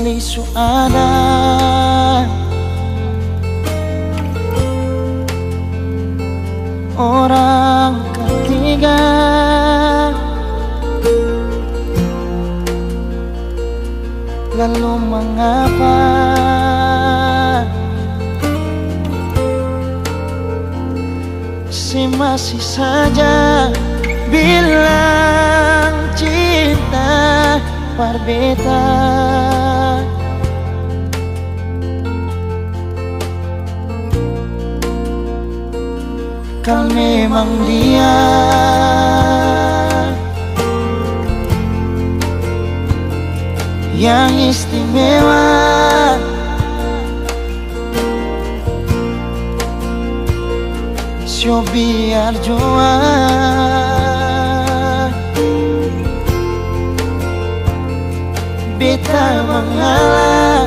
kali su ada orang ketiga, lalu mengapa masih saja bilang cinta berbeda? Kau memang dia yang istimewa, so biar jua beta mengalah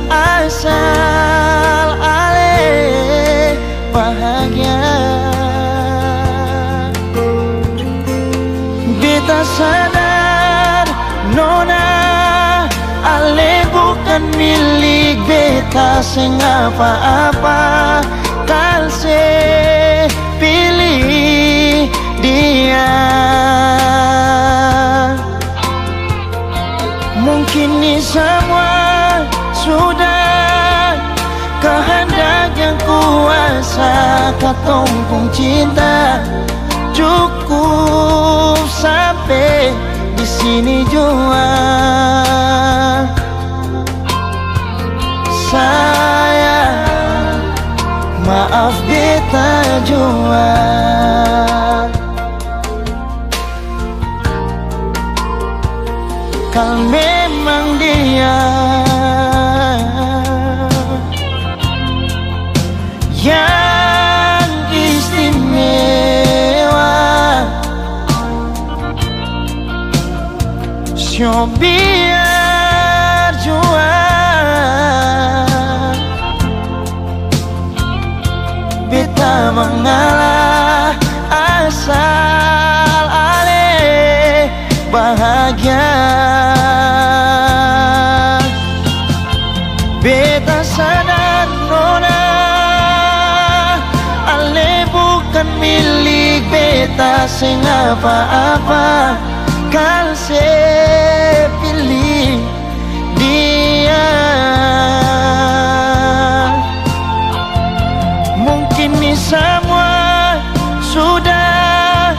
asal ale bahagia. Beta sadar nona ale bukan milik beta sing apa-apa, kal se pilih dia. Mungkin ini semua sudah kehendak yang kuasa, katompong cinta cukup sampai di sini jua. Sayang, maaf beta jua. Kau memang dia yang istimewa, so biar jua beta mengalah asal ale bahagia. Beta sadar nona ale bukan milik beta sing apa-apa, kal se pilih dia. Mungkin ini semua sudah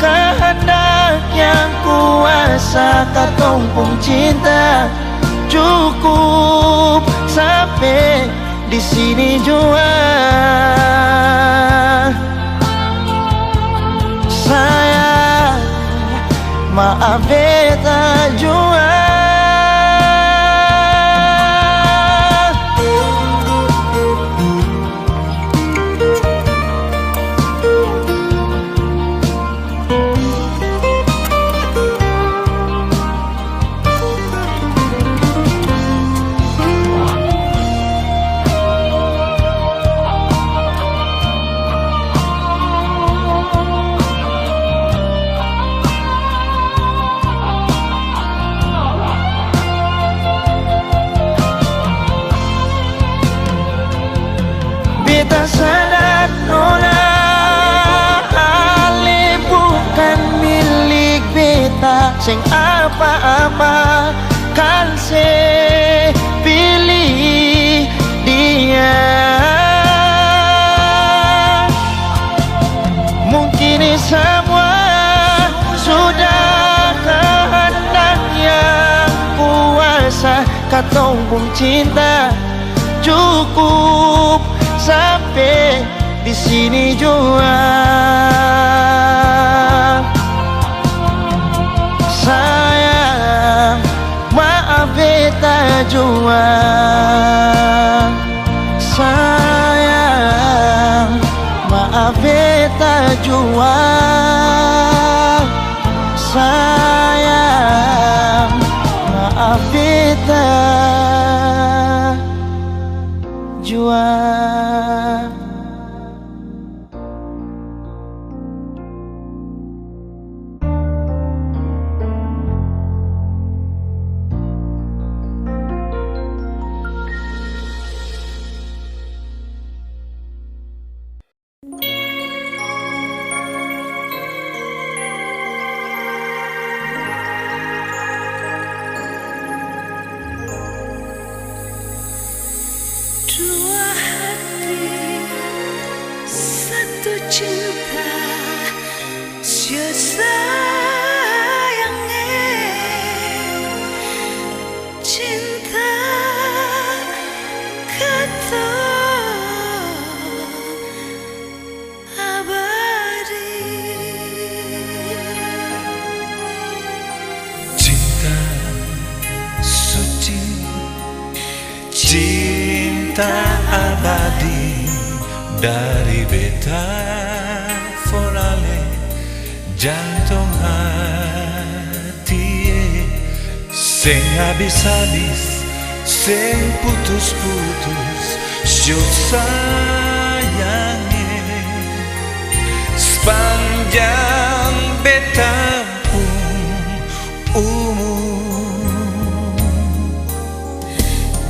kehendak yang kuasa, katompong cinta cukup sampai di sini jua. Sayang, maaf beta jua. Beta sadar nona ale bukan milik beta sing apa-apa, kan se pilih dia. Mungkin ini semua sudah kehendak yang kuasa, katompong cinta cukup sampai di sini jua. Sayang, maaf beta jua. Sayang, maaf beta jua. Sayang, maaf beta jua. Dua hati, satu cinta, sayangnya cinta kata abadi. Cinta suci, cinta abadi dari beta forale jantung hati, sing habis-habis, sing putus-putus, syuk sayangnya sepanjang beta umur.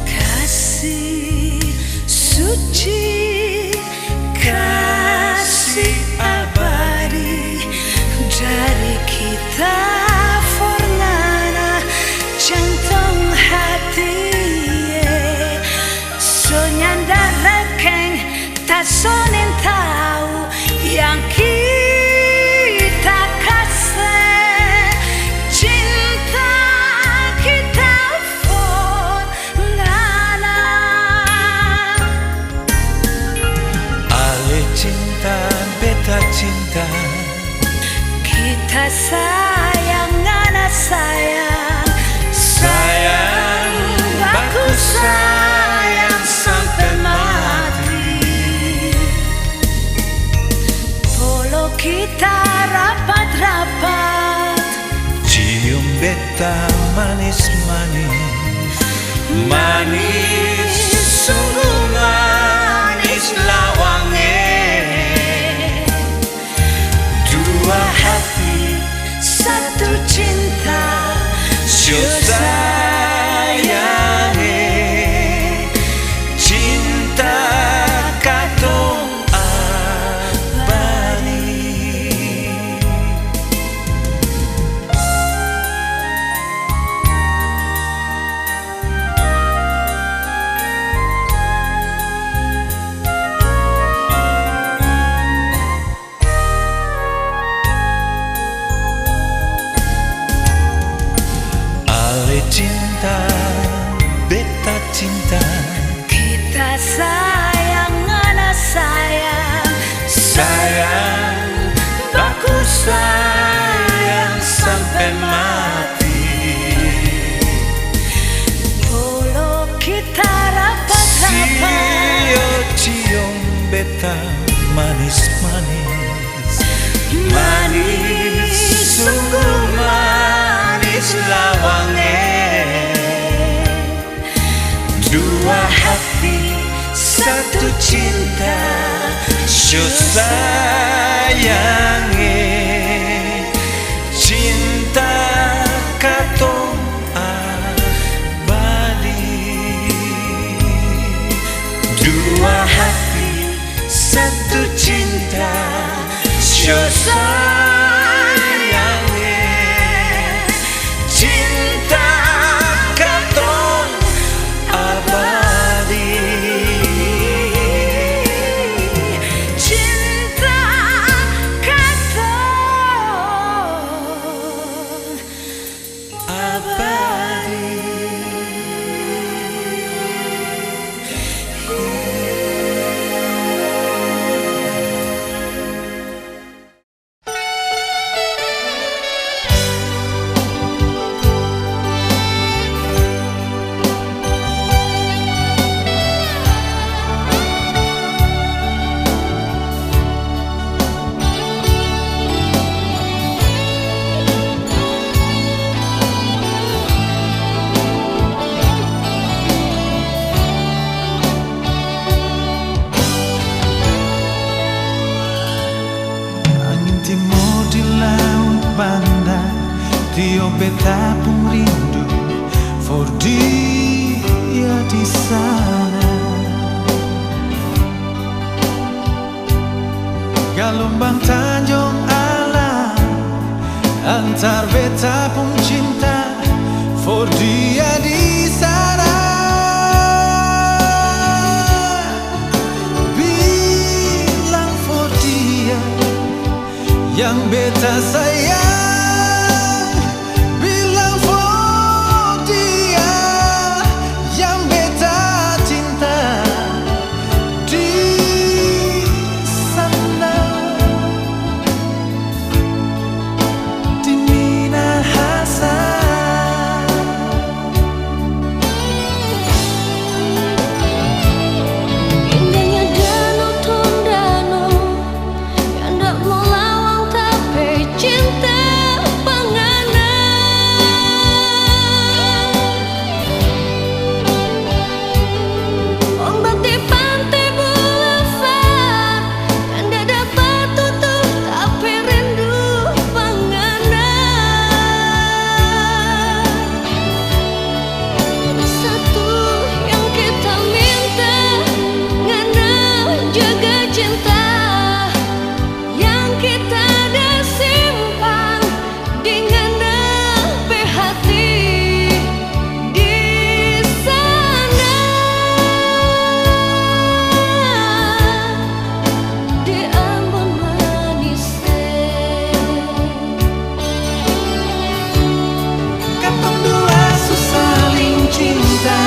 Kasih suci, kasih abadi dari kita fornana jantung hati, sonyanda rekeng tak sonin tahu yang kita kasih, cinta kita fornana. Ale cinta, beta cinta, Kita sayang, anak sayang, sayang, baku sayang sampai mati. Polo kita rapat-rapat, Cium beta manis-manis, manis, sungguh manis lawangnya. Dua hati, satu cinta, syuk sayangnya cinta katong abadi. Ale cinta, beta cinta, kita sayang, anak sayang, sayang, baku sayang sampai mati. Polo kita rapat-rapat, Cium beta manis-manis, manis, sungguh manis lawangnya. Dua hati, satu cinta, syuk sayangnya cinta katong abadi. Dua hati, satu cinta, syuk sayangnya cinta katong abadi. cinta kata Abadi. Dio beta pun rindu for dia di sana. Gelombang Tanjung Alam antar beta pun cinta for dia di sana. yang beta sayang, bilang for dia yang beta cinta di sana, di Minahasa. Indahnya danau Tondano yang tak mau lawang tapi cinta penganan. Ombak di pantai Boulevard yang tak dapat tutup tapi rindu penganan. Satu yang kita minta ngana jaga cinta yang kita ada simpan di ngana hati di sana, di Ambon Manise. Katong dua saling cinta,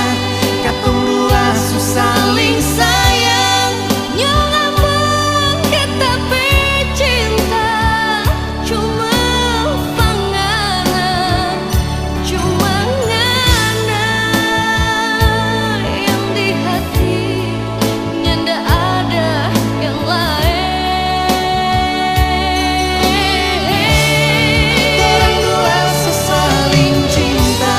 katong dua saling sayang. Nyong ampun kita pecinta cuma panganan, cuma ngana yang di hati nyanda ada yang Torang lain. dua saling cinta,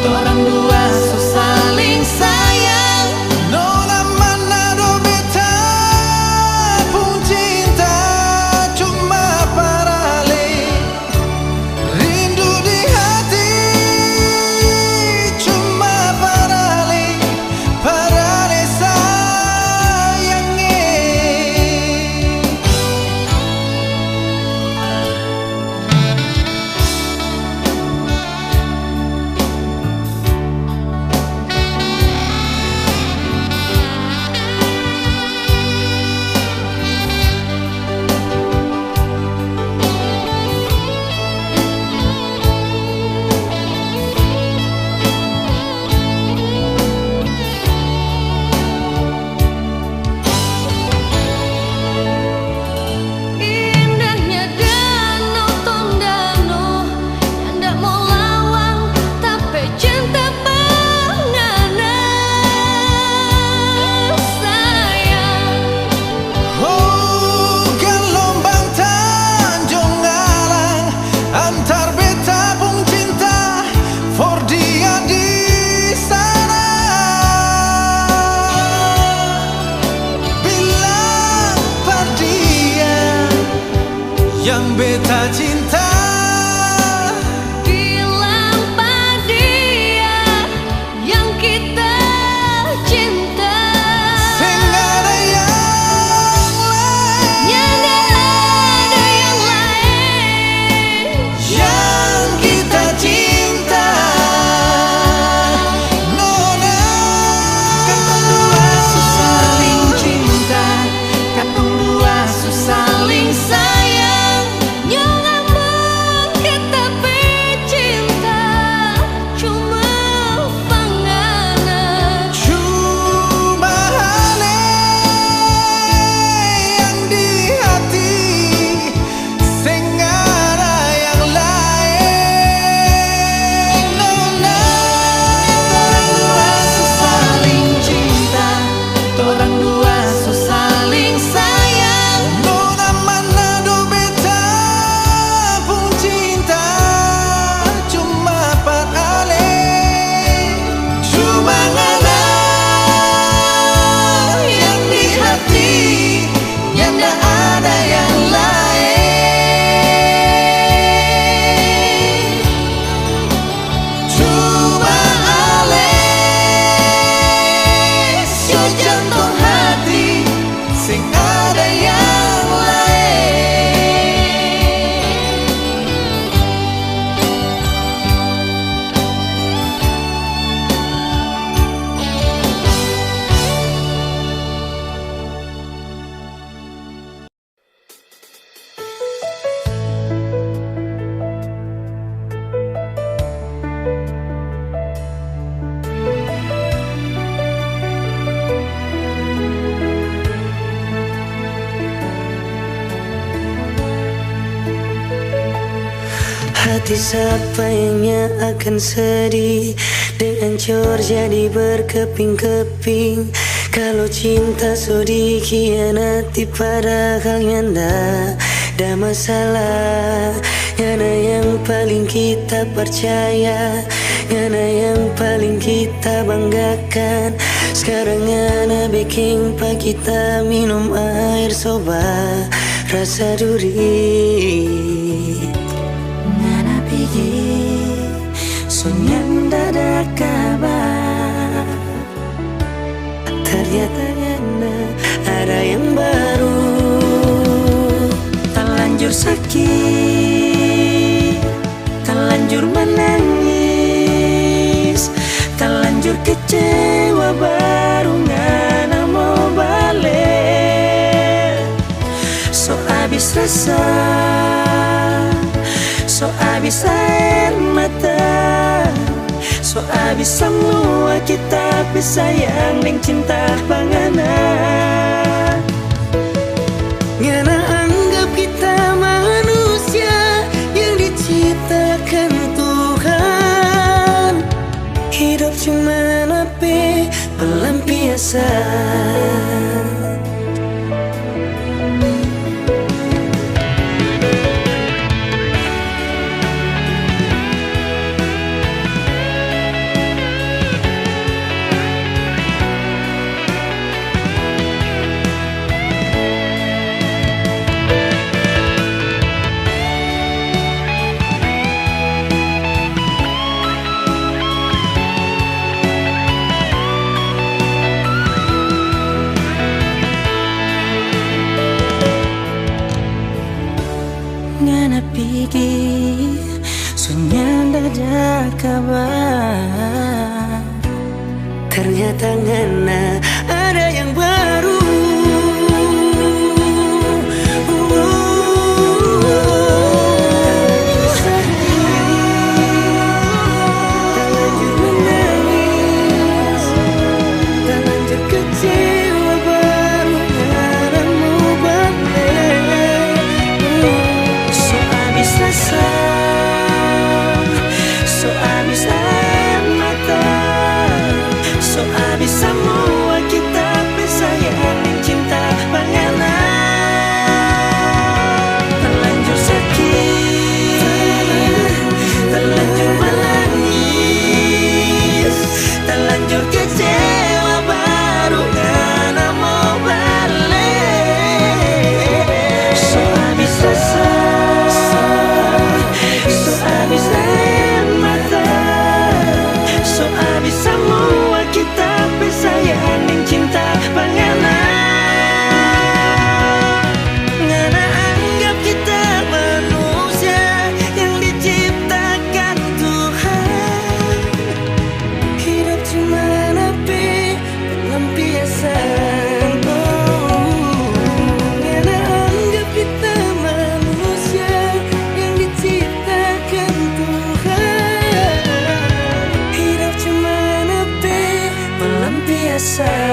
torang dua saling sayang. Nona mana do beta pun cinta cuma parale, rindu di hati cuma parale, parale sayangnya. Indahnya danau Tondano yang tak mau lawang tapi cinta penganan sayang. Oh, gelombang Tanjung Alang antar beta pun cinta for dia di sana. Bilang par dia yang beta cinta. Bilang dia yang kita cinta. Sing ada yang lain, Nyanda ada yang lain yang kita cinta. Nona, katong dua saling cinta, katong dua saling sayang. Nyong ampun Hati siapanya akan sedih dengan hancur jadi berkeping-keping. Kalau cinta so dikhianati padahal nyanda ada masalah. Ngana yang paling kita percaya, ngana yang paling kita banggakan. Sekarang ngana bikin pa kita minum air soba rasa duri. Ngana pikir sunyan dada kabar, ternyata ngana ada yang baru. Terlanjur sakit, terlanjur menangis, terlanjur kecewa baru ngana mau balik. So abis rasa, so abis air mata, so abis semua kita sayang ning cinta pangana. Ngana anggap kita manusia yang diciptakan Tuhan. Hidup cuma napi pelampiasan. Ngana pikir sunyan dada kabar, ternyata ngana ada yang baru. Terlanjur menangis, terlanjur kecewa baru ngana mau balik. So abis rasa, so abis air mata, so abis semua kita sayang ning cinta pangana. Terlanjur sakit, terlanjur menangis, terlanjur kecewa baru ngana mau balik. So abis rasa, so abis air mata, so abis semua kita sayang ning cinta pangana. Ngana anggap kita manusia yang diciptakan Tuhan. Hidup cuma napi pelampiasan. Ngana anggap kita manusia yang diciptakan Tuhan. Hidup cuma napi pelampiasan.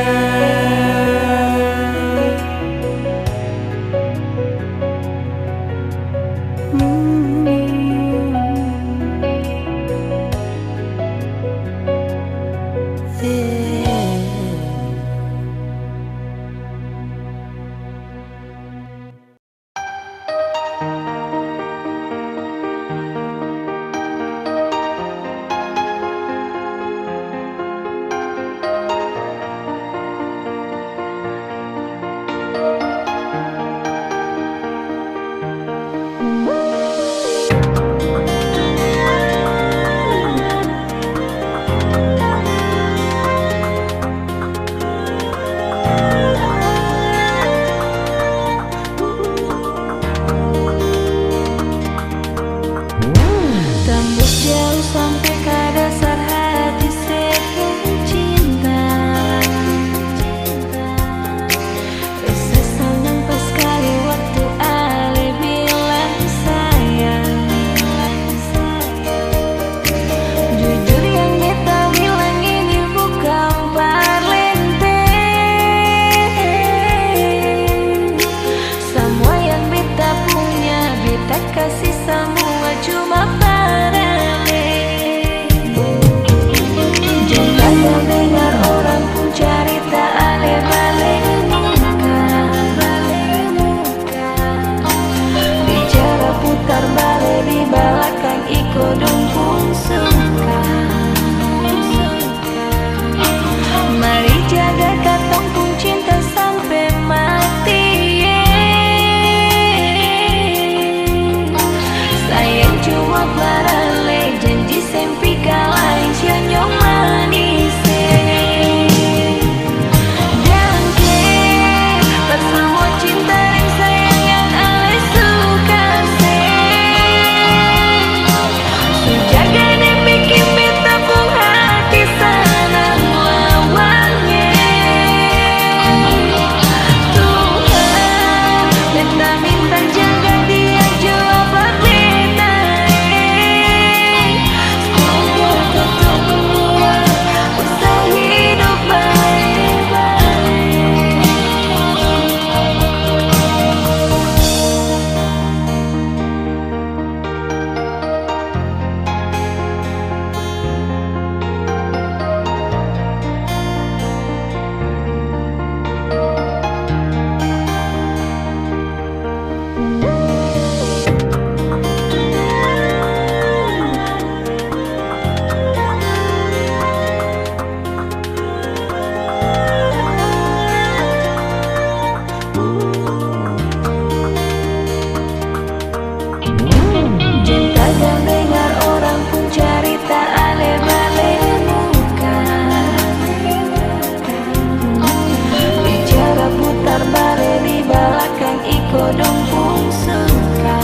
kodong pun suka.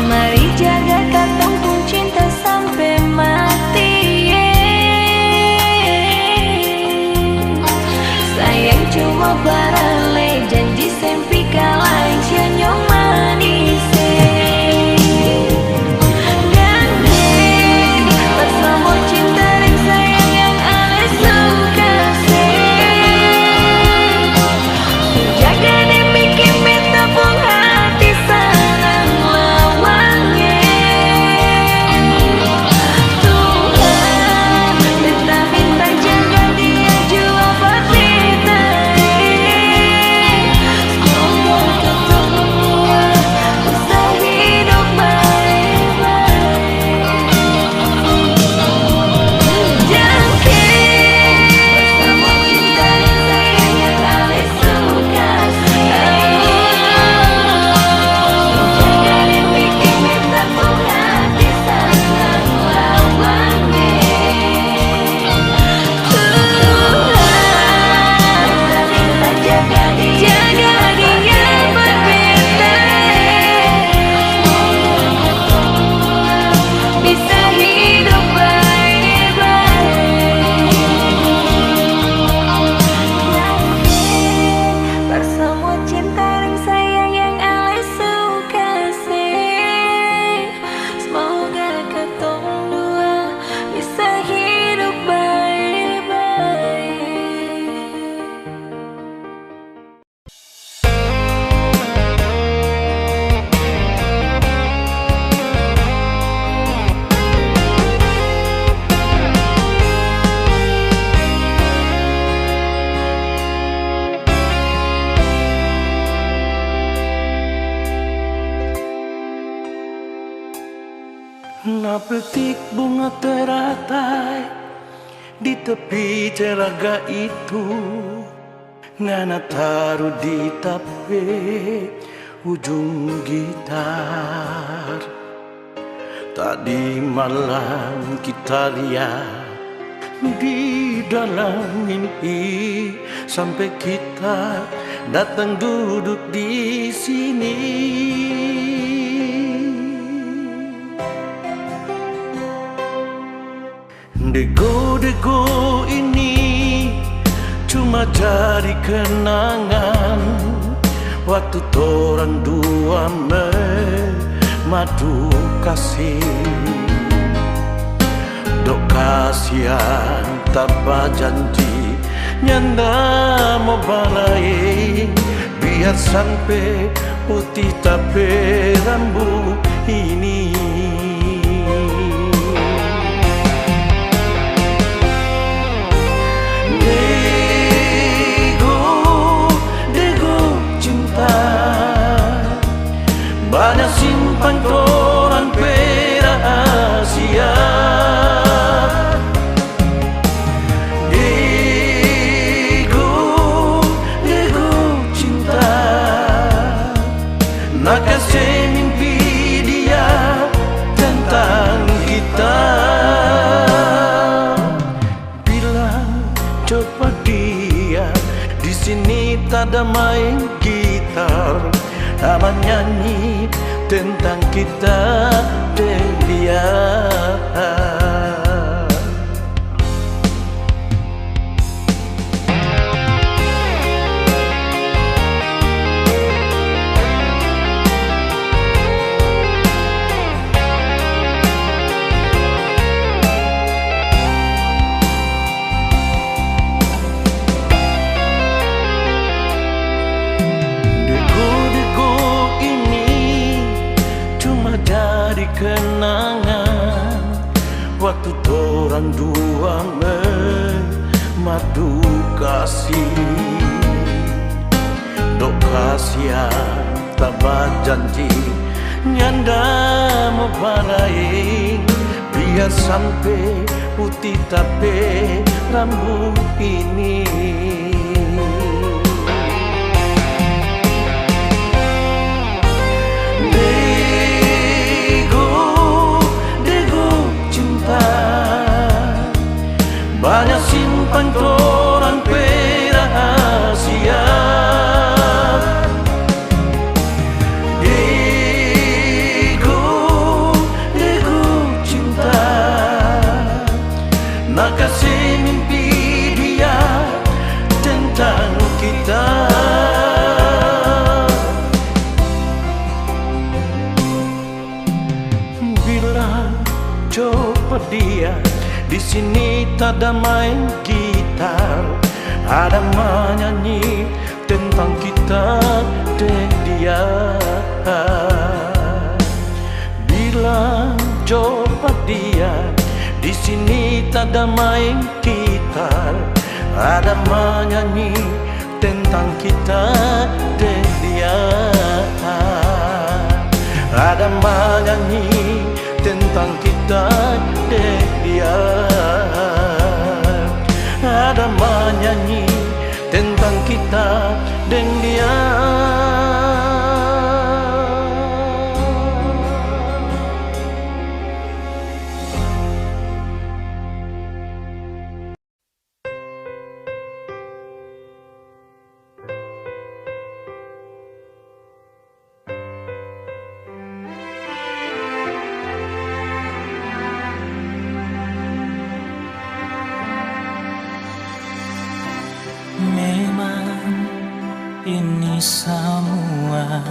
Mari jaga katong pun cinta sampai mati. Sayang cuma barale janji sempi kalah sianyong manis. Petik bunga teratai di tepi telaga itu, Ngana taruh di tape ujung gitar. Tadi malam kita lihat di dalam mimpi sampai kita datang duduk di sini. Dego-dego ini cuma jadi kenangan waktu torang dua madu kasih. Dok kasihan tanpa janji nyanda mau balai, biar sampai putih tapi rambut ini. Banyak simpan torang rahasia. Dego cinta, nak kasih mimpi dia tentang kita. Bilang coba dia di sini tak ada main gitar, sama nyanyi tentang kita dan dia. Kenangan waktu torang dua madu kasih. Dok kasihan tanpa janji nyanda mau balai, biar sampai putih tapi rambut ini. Banyak simpan torang rahasia. mimpi dia tentang kita. Bila coba dia di sini tak ada main gitar, ada menyanyi tentang kita dan dia. Bilang coba dia di sini tak ada main gitar, ada menyanyi tentang kita dan dia. Ada menyanyi tentang kita dan dia. Ada menyanyi tentang kita dan dia. Memang ini semua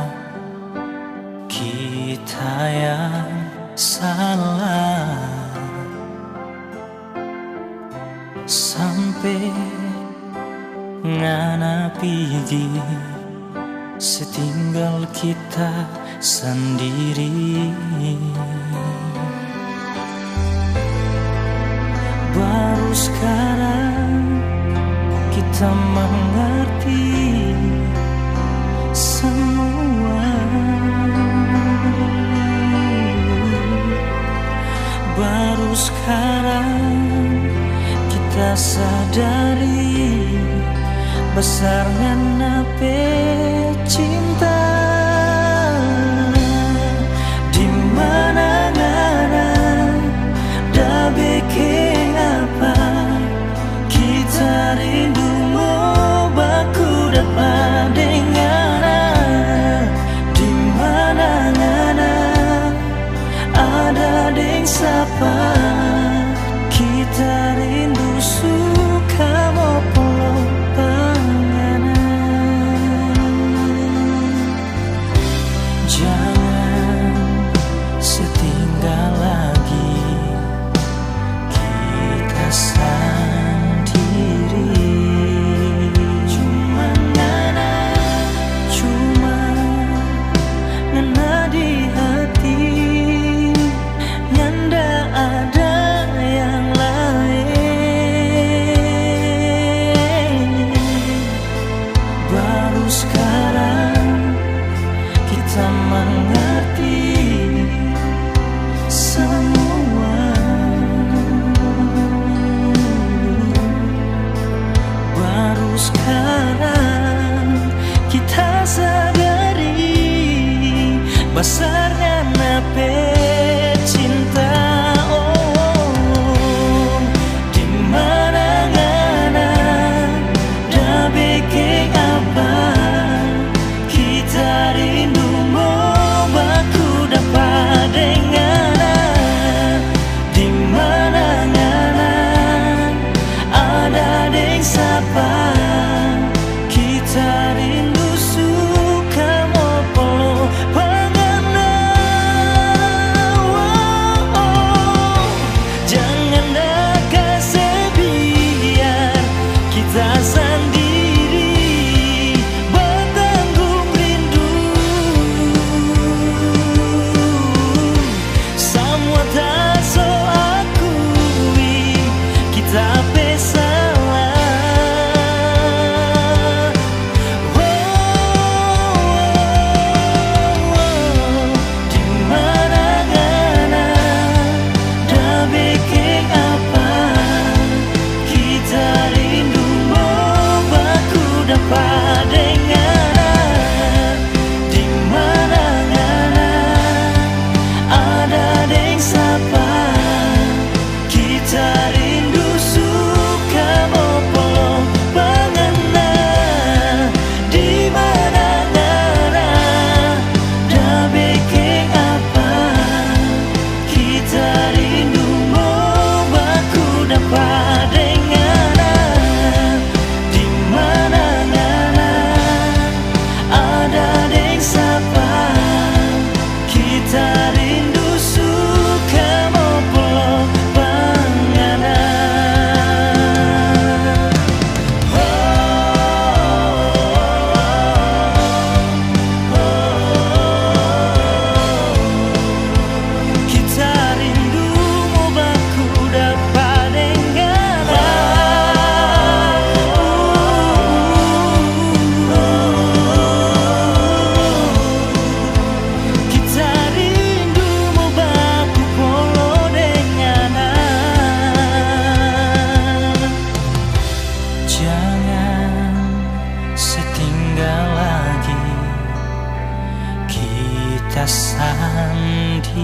kita yang salah, sampai ngana pergi setinggal kita sendiri. Baru sekarang kita mengerti semua. Baru sekarang kita sadari besarnya nape cinta. Di mana-mana dah bikin apa kita rindu baku dapat dengar. Di mana-mana ada deng sapa kita rindu suka mau peluk panganan. Jangan setinggal lagi kita sendiri. Ngena di hati nyanda ada yang lain. Baru sekarang kita mengerti semua. Baru sekarang kita sadari besarnya nape cinta. Oh, di mana-mana dah bikin apa kita rindu mau baku dapat dengar. Di mana-mana ada deng sapa kita rindu suka mau peluk Rindu mau baku dapat dengar. Jangan setinggal lagi kita sendiri.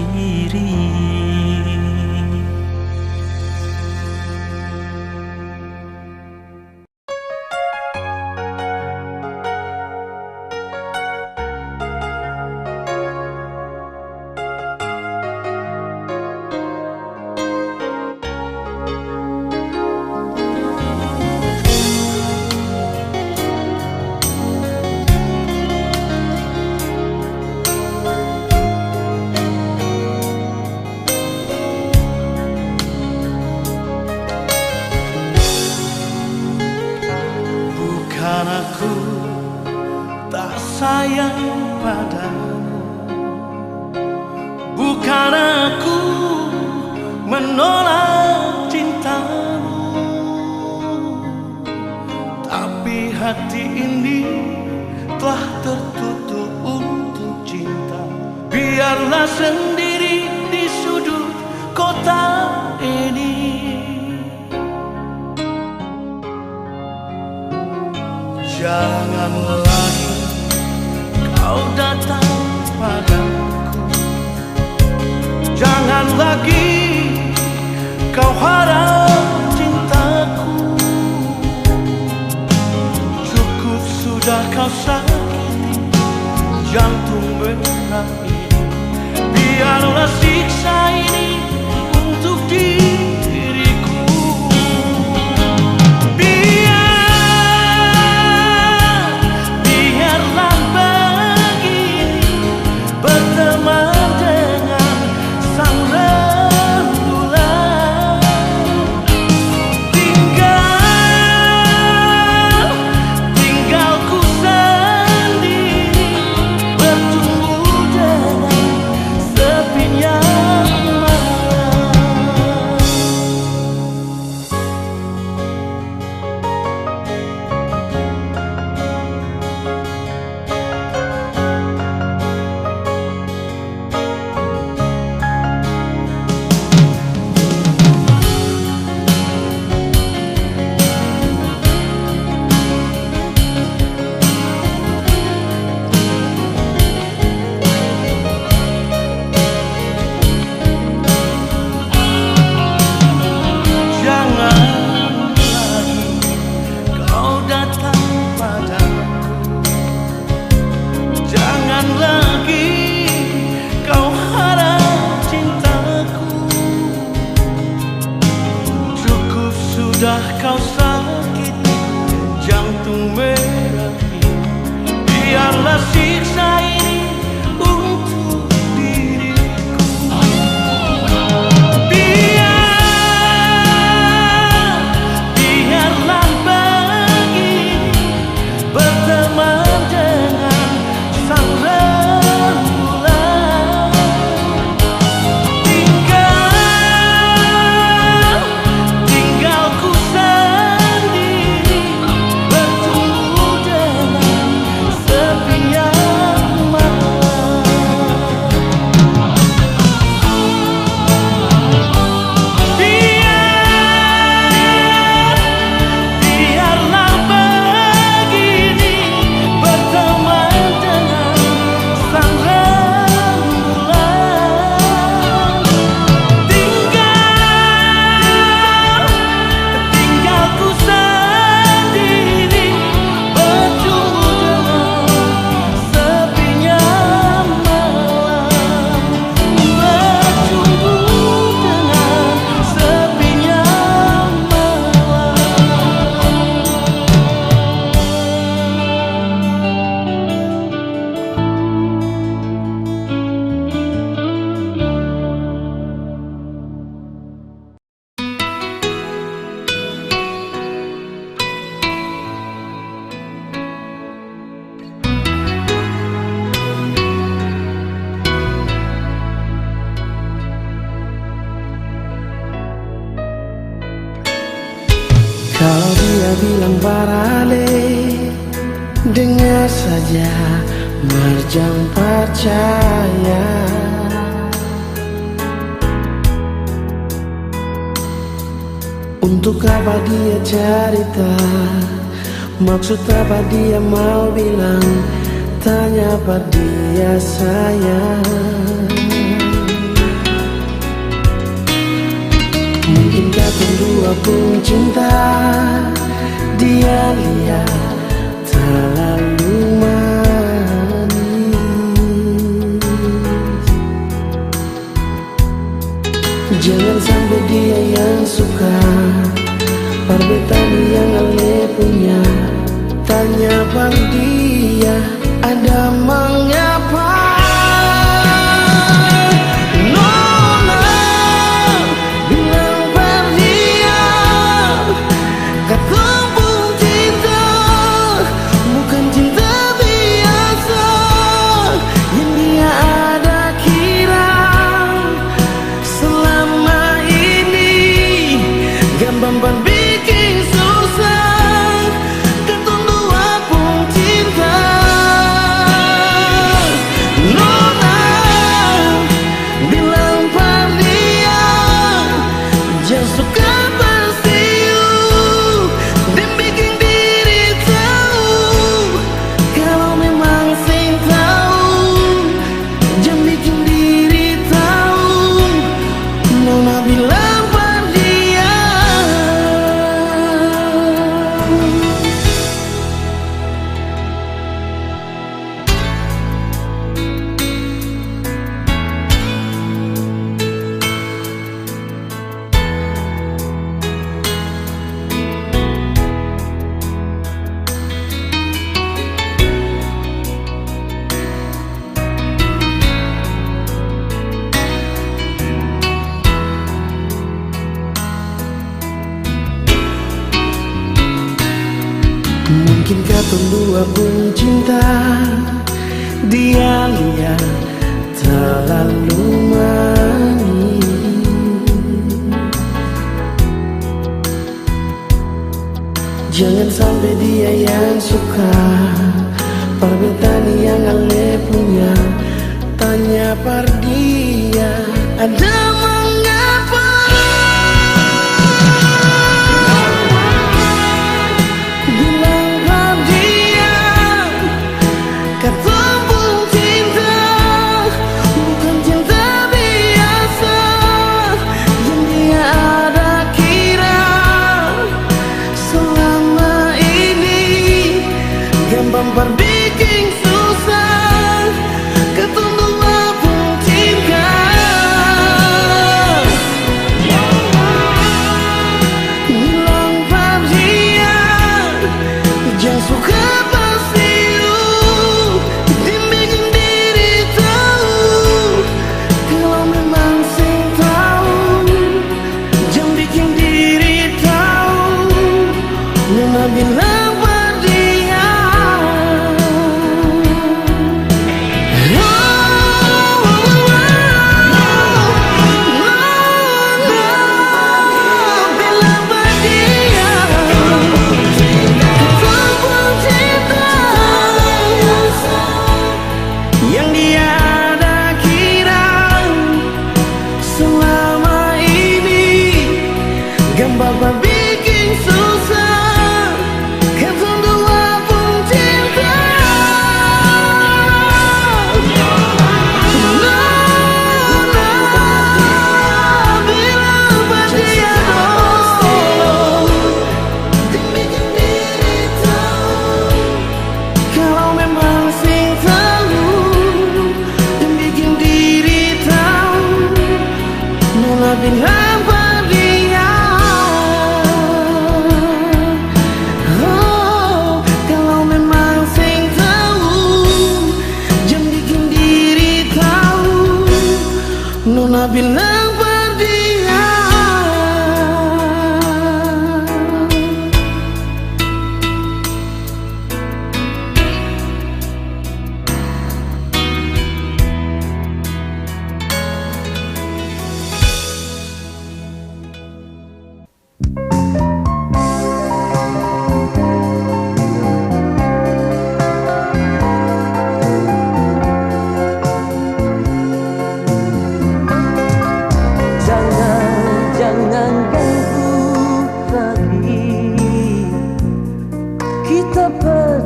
Bukan aku tak sayang padamu, bukan aku menolak cintamu, tapi hati ini telah tertutup untuk cinta. Biarlah sendiri di sudut kota ini. Jangan lagi kau datang padaku, jangan lagi kau harap cintaku. Cukup sudah kau sakiti jantung merah ini. Biarlah siksa ini untuk diriku. Biarlah begini berteman dengan sang rembulan. Tinggal ku sendiri bertumbuh dengan sepinya malam. Jangan lagi kau datang padaku, jangan lagi kau harap cintaku. Cukup sudah kau sakiti jantung merah ini. Biarlah siksa ini untuk diriku. Biarlah begini berteman dengan sang rembulan. Tinggal ku sendiri bertumbuh dengan sepinya malam. Biarlah begini berteman dengan sang rembulan. Tinggal ku sendiri bertumbuh dengan sepinya malam. Bertumbuh dengan sepinya malam. Kalau dia bilang barale, dengar saja Marjang percaya. Untuk apa dia cerita? Maksud apa dia mau bilang? Tanya pada dia sayang. Mungkinkah berdua pun cinta? Dia lihat terlalu manis. Jangan sampai dia yang suka perbetaan yang Ale punya. Tanya pada dia, ada mengapa? Bamban bikin susah, ketua pun cinta. Nona bilang pada dia, jangan suka bersiu dan bikin diri tahu. Kalau memang sing tahu, jangan bikin diri tahu. Nona bilang mungkinkah berdua pun cinta? Dia lihat terlalu manis. Jangan sampai dia yang suka perbetaan yang Ale punya. Tanya pada dia, ada mengapa? Bamban bikin susah, ketua pun cinta. Bilang pada dia, jangan suka bersiu dan bikin diri tahu. Kalau memang sing tahu, jangan bikin diri tahu. Nona bilang Bamban bikin susah,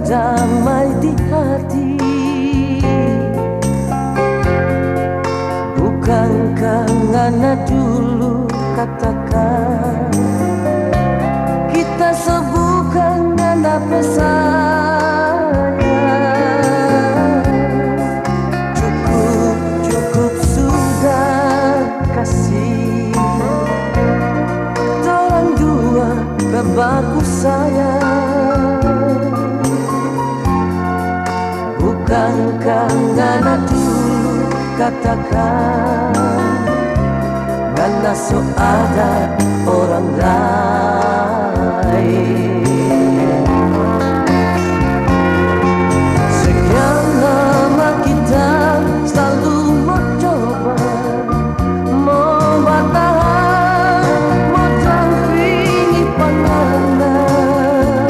berdamai di hati. Bukankah ngana dulu katakan kita sebukan ngana pesayang. Cukup, cukup sudah kasih. Tolong dua bebaku sayang. Bukankah ngana dulu katakan ngana so ada orang lain. Sekian lama kita selalu mencoba, mau bertahan, mau dampingi pandangan.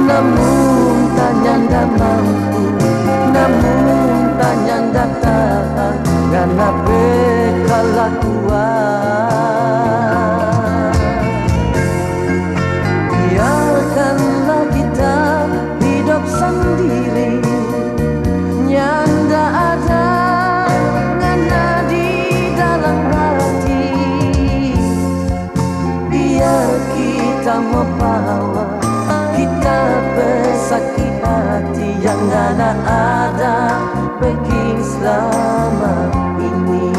Namun tak nyanda mampu, namun tak nyanda tahan, ngana bekalah kuat. Biarkanlah kita hidup sendiri, nyanda ada ngana di dalam hati. Biar kita membawa, kita bersakit hati yang ngana ada begini selama ini.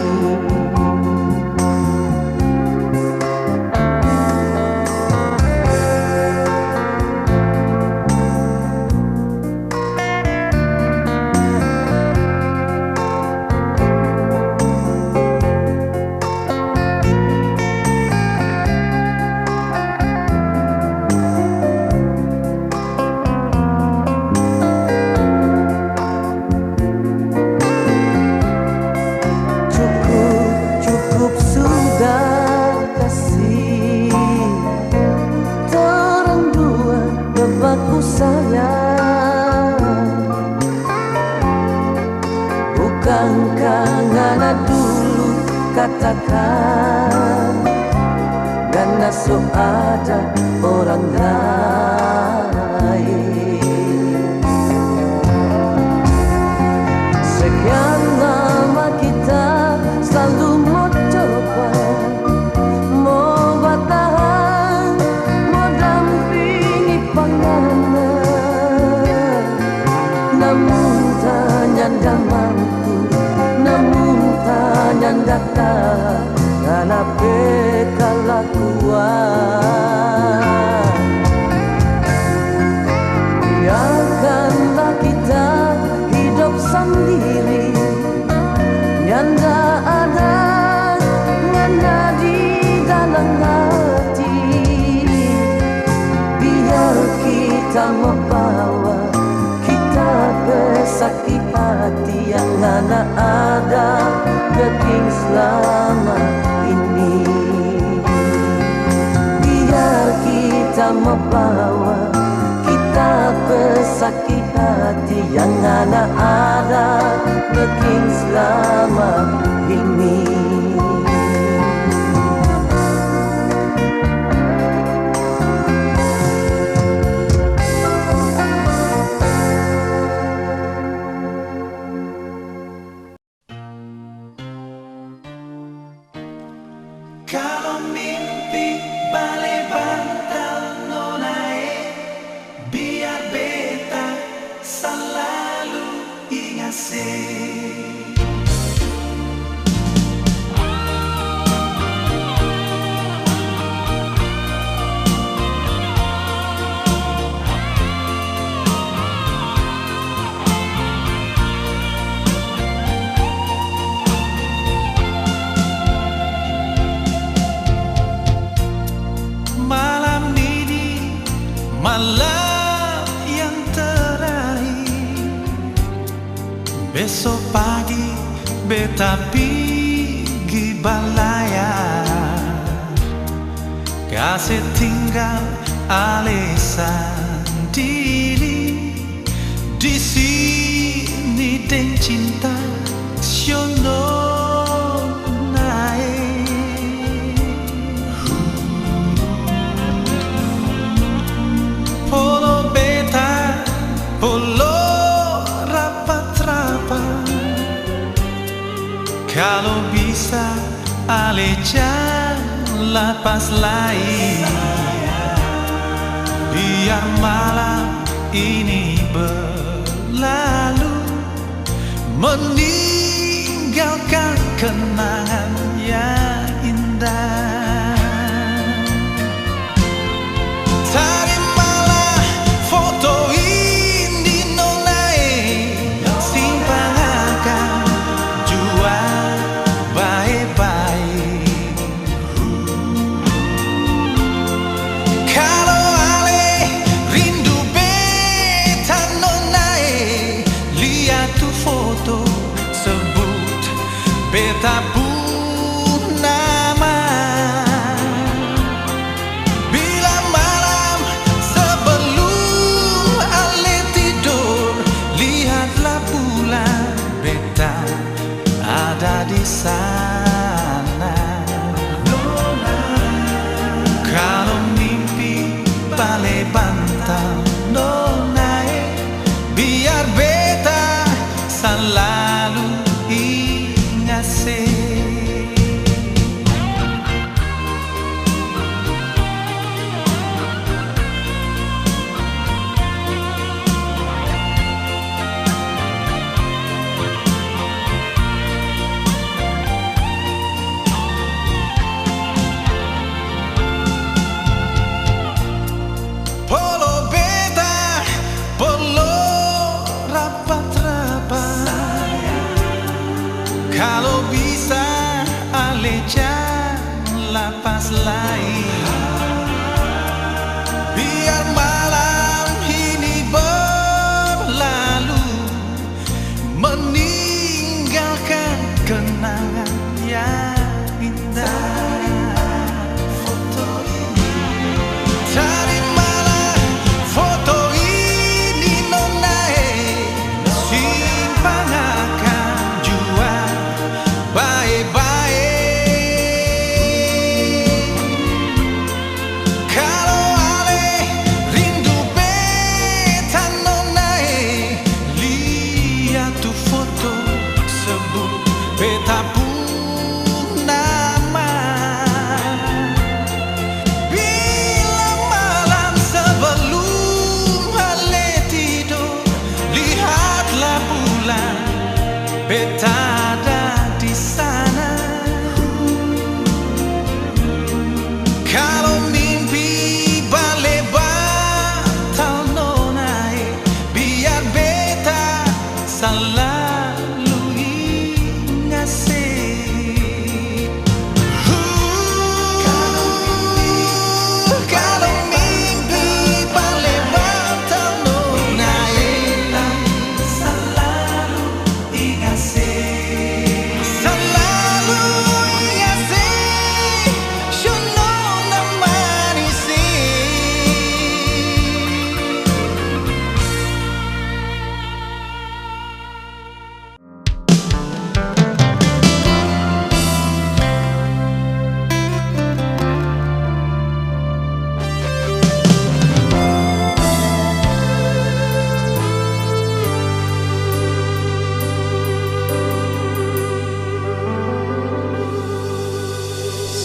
Cukup sudah kasih. Terang dua bebaku sayang. Bukankah ngana dulu katakan ngana so ada orang lain. Sekian lama kita selalu mencoba, mau bertahan, mau dampingi pandangan. Namun tak nyanda mampu, namun tak nyanda tahan, ngana bekalah kuat. Biarkanlah kita hidup sendiri, nyanda ada ngana di dalam hati. Biar kita membawa, kita bersakit hati yang ngana ada begini selama ini. Biar kita membawa, kita bersakit hati yang ngana ada begini selama ini. Kalau mimpi balik bantal nonae, biar beta selalu ingat sih. Malam ini malam yang terakhir, besok pagi beta pergi balaya, kasih tinggal ale sendiri di sini dan cinta siono naik. Polo beta Aleja lepas lain, biar malam ini berlalu, meninggalkan kenangan yang indah. Terimalah foto ini nonai, simpan akan jual baik-baik. Kalau ale rindu beta nonai, lihat tu foto, sebut beta pun nama. Bila malam sebelum ale tidur, lihatlah bulan, beta ada di sana. Kalau mimpi bale bantal nonai, biar beta selalu ingat se. Polo beta, polo rapat-rapat. Kalau bisa aleja lapas lain, biar malam ini berlalu, meninggalkan kenangan yang indah. Foto ini, terimalah foto ini nonai, simpan akan jual baik-baik. Kalau ale rindu beta nonai, lihat tu foto, sebut beta pun nama. Bila malam sebelum ale tidur, lihatlah bulan, beta ada di sana. Kalau mimpi bale batal nonai, biar beta selalu ingat se. Kalau mimpi bale batal nonai, selalu ingat se. Selalu ingat se, Shonona manisi.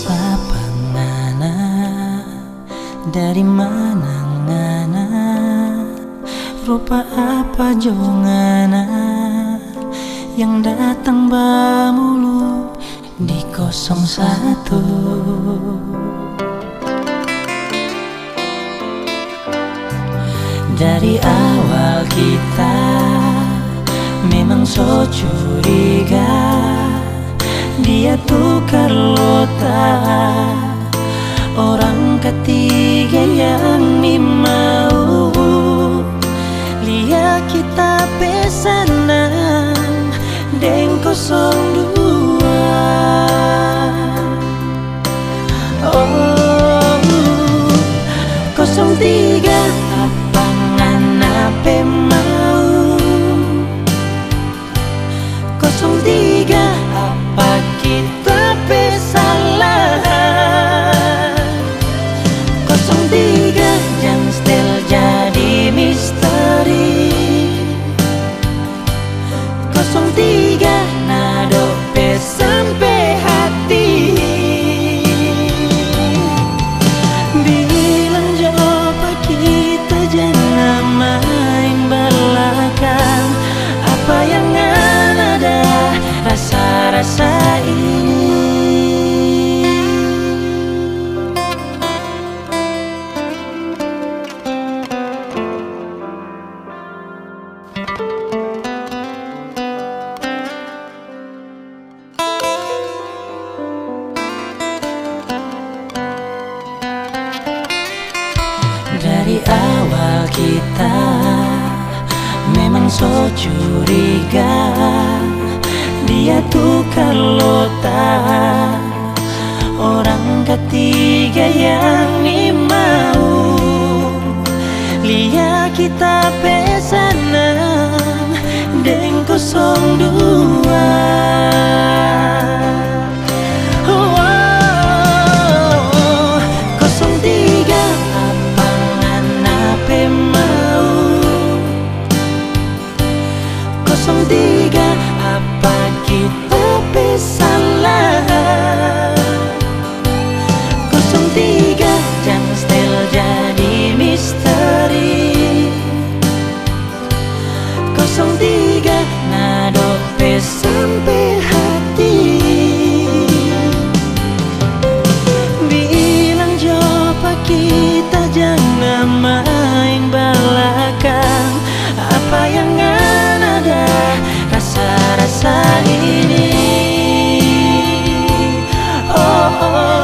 Sapangana dari mana ngana, rupa apa jongana yang datang bamulu di 01. Dari awal kita memang so curiga, dia tukar lota, orang ketiga yang mau. Lihat kita pesanan deng 02. Oh, 03 apa ngana pe mau. 03 apa kita pe salah. 03 yang still jadi misteri. 03 nado pe awal kita memang so curiga. Dia tuh kalau tak orang ketiga yang ni mau lihat kita pesanan deng 02. Tiga, apa kita bersalah? 03, jangan setel jadi misteri. 03, nado sampai hati. Bilang coba kita jangan main belakang. Apa yang ada rasa-rasa ini. Oh, oh.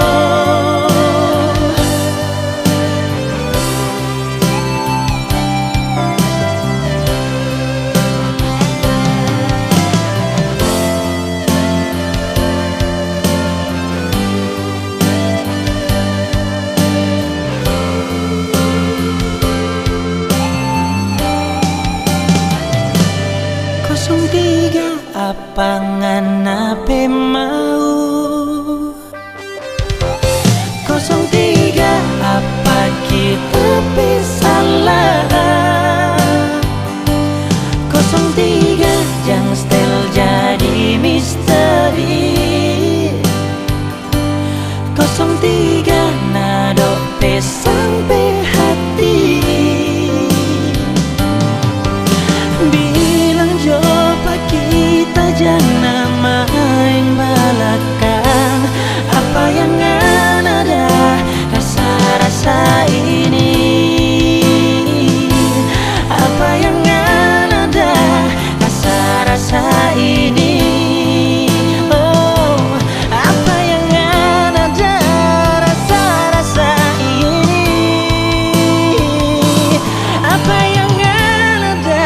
Apa nganape mau? 03, apa kita bersalah? 03, jangan setel jadi misteri. 03, nado sampai hati. Bilang coba kita jangan main belakang. Apa yang ada rasa-rasa ini. Apa yang ada rasa-rasa ini. Oh, apa yang ada rasa-rasa ini. Apa yang ada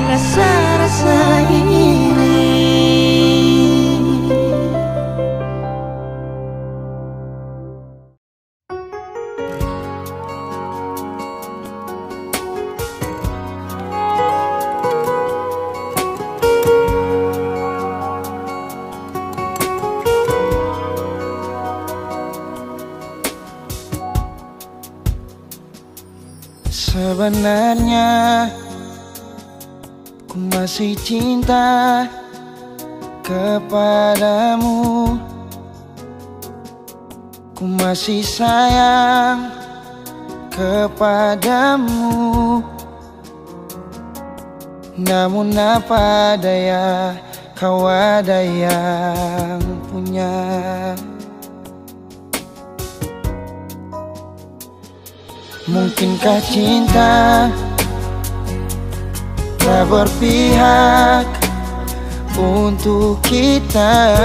rasa-rasa ini. Sebenarnya ku masih cinta kepadamu. Ku masih sayang kepadamu. Namun apa daya, kau ada yang punya. Mungkinkah cinta tak berpihak untuk kita?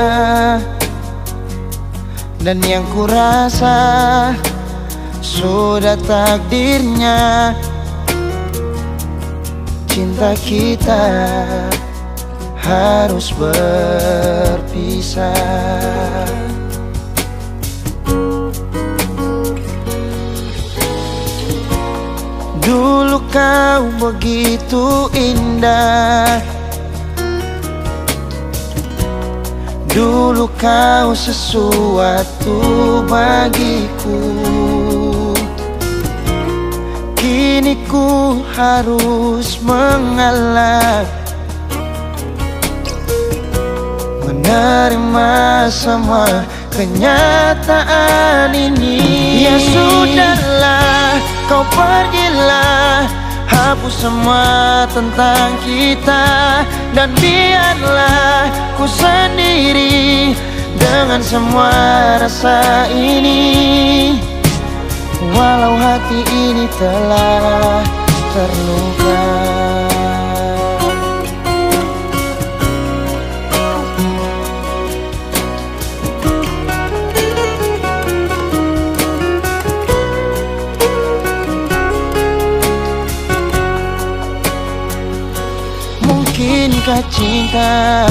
Dan yang kurasa sudah takdirnya cinta kita harus berpisah. Dulu kau begitu indah. Dulu kau sesuatu bagiku. Kini ku harus mengalah, menerima semua kenyataan ini. Ya sudahlah, kau pergilah, hapus semua tentang kita. Dan biarlah ku sendiri dengan semua rasa ini. Walau hati ini telah terluka. jika cinta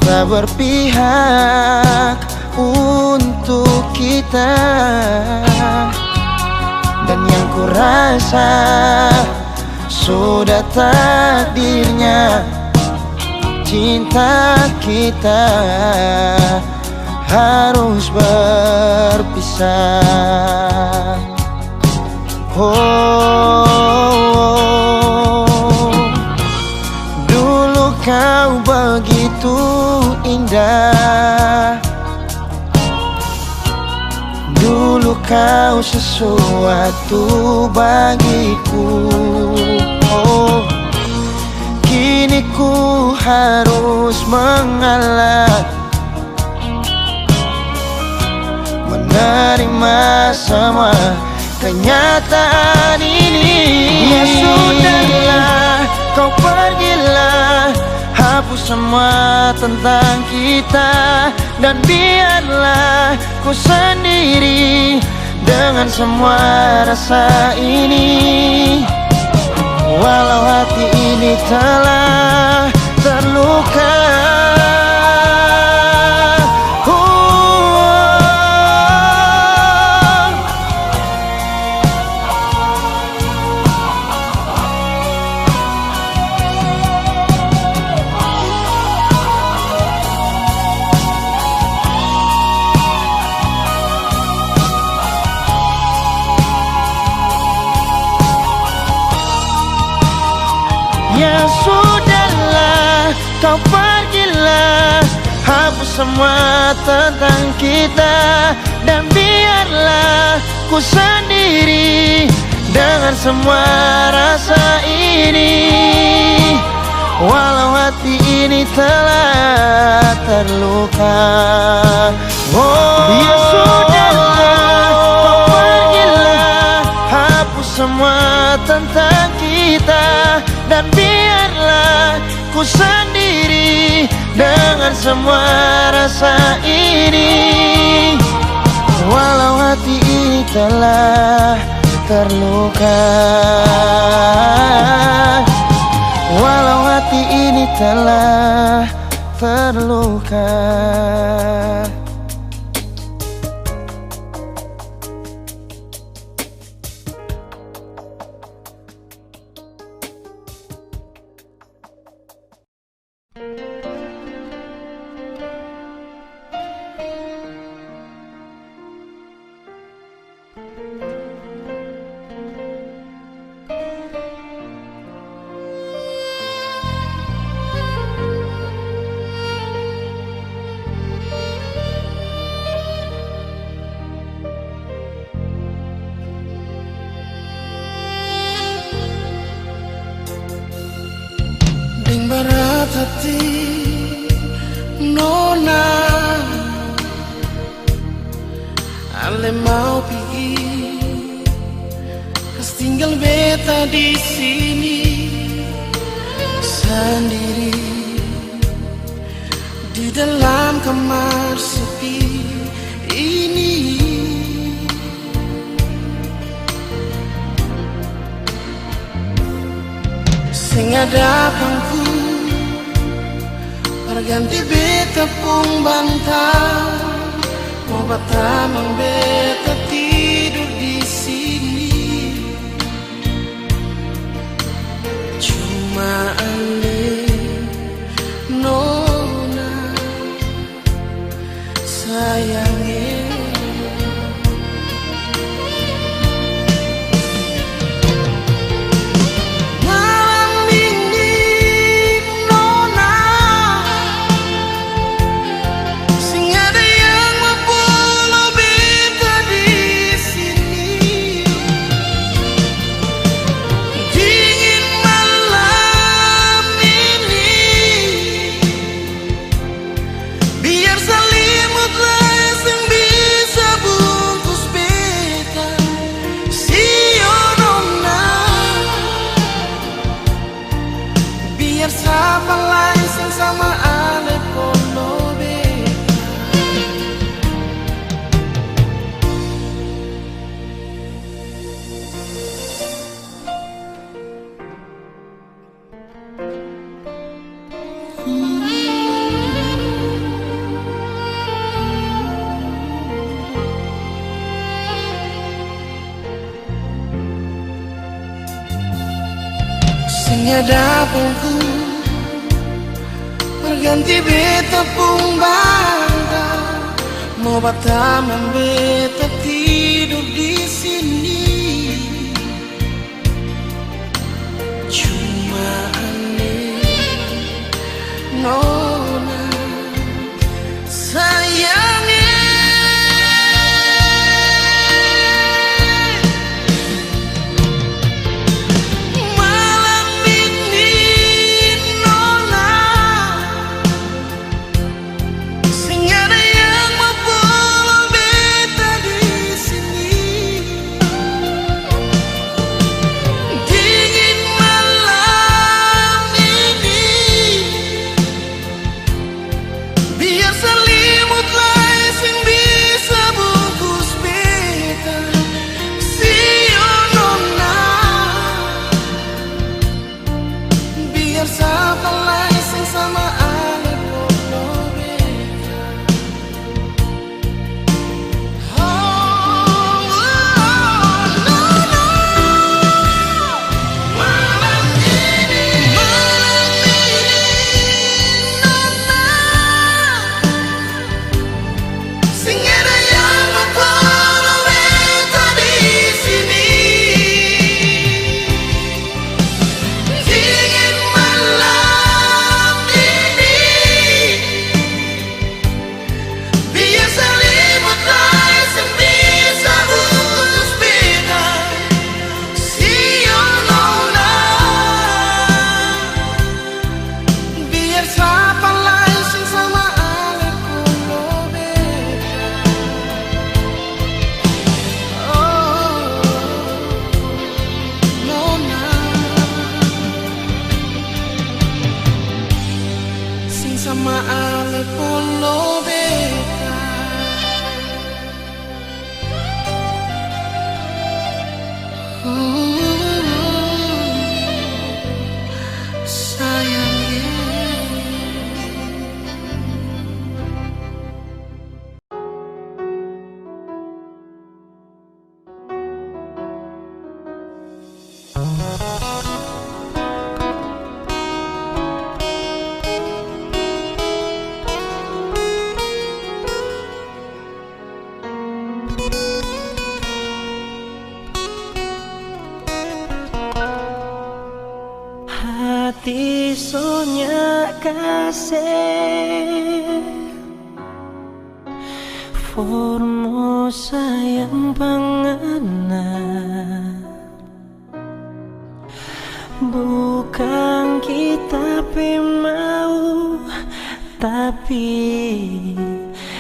tak berpihak untuk kita. Dan yang ku rasa sudah takdirnya cinta kita harus berpisah. Oh, dulu kau begitu indah, dulu kau sesuatu bagiku. Oh, kini ku harus mengalah, menerima semua kenyataan ini. Ya sudahlah, kau pergilah, hapus semua tentang kita, dan biarlah ku sendiri dengan semua rasa ini. Walau hati ini telah terluka, ya sudahlah, kau pergilah, hapus semua tentang kita, dan biarlah ku sendiri dengan semua rasa ini. Walau hati ini telah terluka. Oh, ya sudahlah, kau pergilah, hapus semua tentang kita, dan biarlah ku sendiri dengan semua rasa ini. Walau hati ini telah terluka, walau hati ini telah terluka. Ding berat hati nona, ale mau pergi, kes tinggal beta di sini sendiri di dalam kamar sepi ini. Sing ada pangku berganti beta pun bantah, mau batamang beta tidur di sini. Cuma ale nona sayangnya. Di sing ada pungku berganti beta pung bangga, mau bataman beta tidur di sini. Cuma aneh nona sayangnya. Sama ale polo beta sayangnya. Hati sonya kasih formo sayang pangana, bukan kita mau, tapi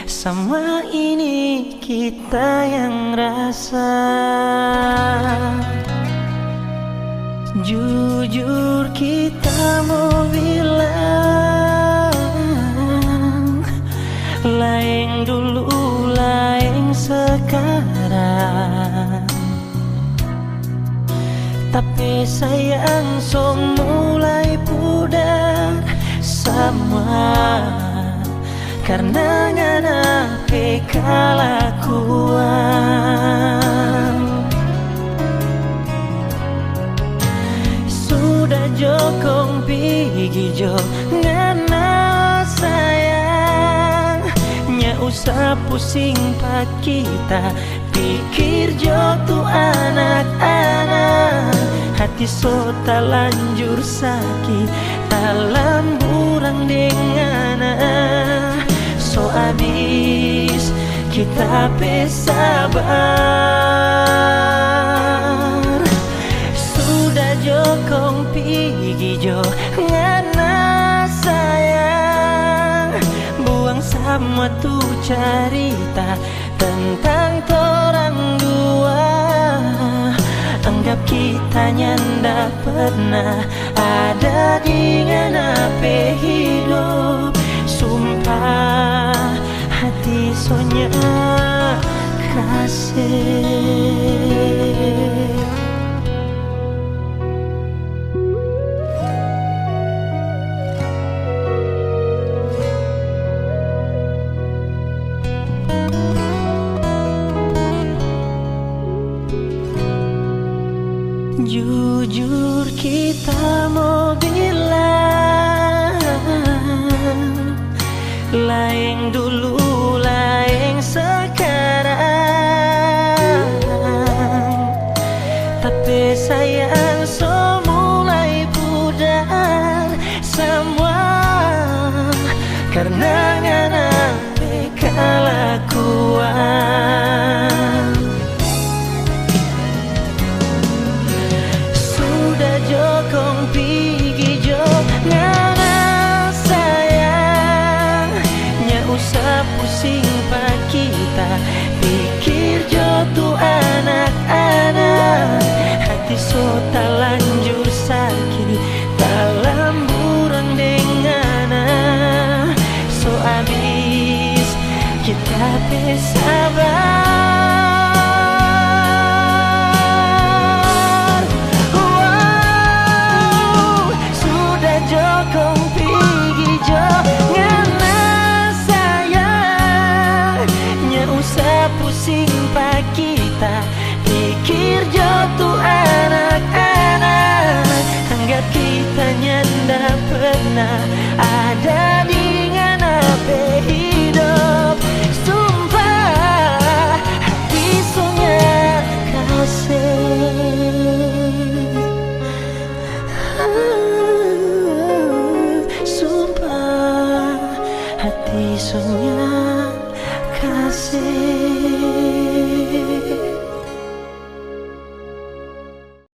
sama ini kita yang rasa. Jujur kita mau bilang, lain dulu lain sekarang. Tapi sayang so mulai pudar sama, karena ngana kelakuan. Sudah jokong pigi jo ngana sayang, nya usah pusing pak kita pikir jo tu anak-anak. Hati so tak lanjur sakit, tak lamburang dengan so abis kita pesabar. Sudah jokong pigi jo ngana sayang, buang sama tu cerita tentang torang dua. Anggap kita nyanda pernah ada di nganape hidup. Sumpah hati sonya kasih. Jujur kita mau bilang, lain dulu, lain sekarang. Tapi sayang so mulai pudar semua, karena ngana kelakuan. Sudah jokong pigi jok ngana sayang, nya usah pusing pak kita, pikir jotu anak-anak. Hati so tak lanjur sakit, tak lamburan dengan so abis kita bersabar. Wow, sudah jokong pigi jangan sayang, nya usah pusing pak kita, pikir jatuh anak-anak. Anggap kita nyanda pernah ada di nganape hidup. Sumpah hati sonya kasih, sumpah hati sonya kasih.